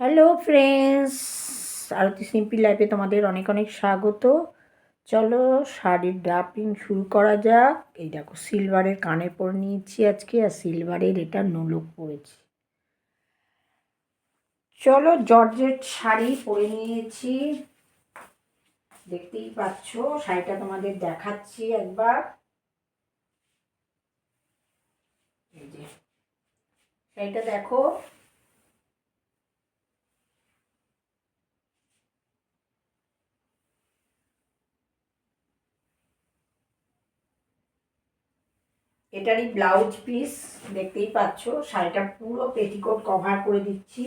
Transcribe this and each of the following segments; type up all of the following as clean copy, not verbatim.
Hello friends, আরতি simple লাইফে তোমাদের অনেক অনেক স্বাগত। চলো শাড়ির ড্রাপিং শুরু করা যাক। এই দেখো সিলভারের কানে পরে নিয়েছি আজকে, আর সিলভারের এটা নোলক পরেছি। চলো জর্জেট শাড়ি পরে নিয়েছি, দেখতেই পাচ্ছ। শাড়িটা তোমাদের দেখাচ্ছি একবার। এই যে শাড়িটা দেখো, এটারই ব্লাউজ পিস দেখতেই পাচ্ছ। শাড়িটা পুরো পেটিকোট কভার করে দিচ্ছি।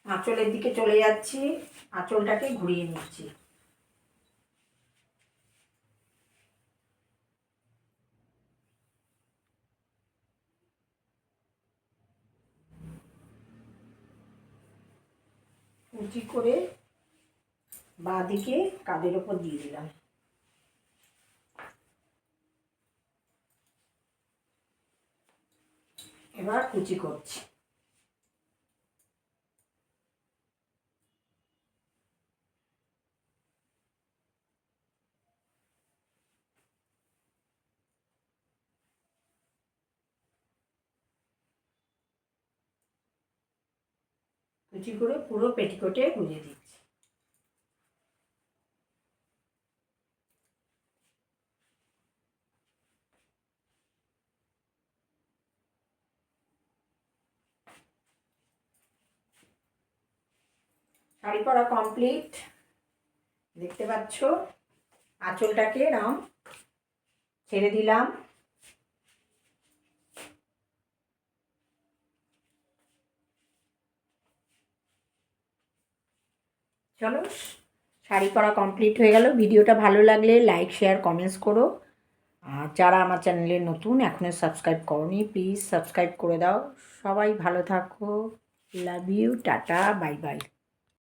আঁচলের দিকে চলে যাচ্ছি, আঁচলটাকে ঘুরিয়ে নিচ্ছি। কুচি করে বাঁ দিকে কাঁধের ওপর দিয়ে দিলাম। এবার কুচি করছি। কুচি করে পুরো পেটিকোটে গুঁজে দিচ্ছি। শাড়ি পরা কমপ্লিট, দেখতে পাচ্ছ। আঁচলটাকে এরম ছেড়ে দিলাম। চলো শাড়ি পরা কমপ্লিট হয়ে গেল। ভিডিওটা ভালো লাগলে লাইক শেয়ার কমেন্টস করো। আর যারা আমার চ্যানেলে নতুন এখনও সাবস্ক্রাইব করোনি, প্লিজ সাবস্ক্রাইব করে দাও। সবাই ভালো থাকো। Love you, tata, bye by.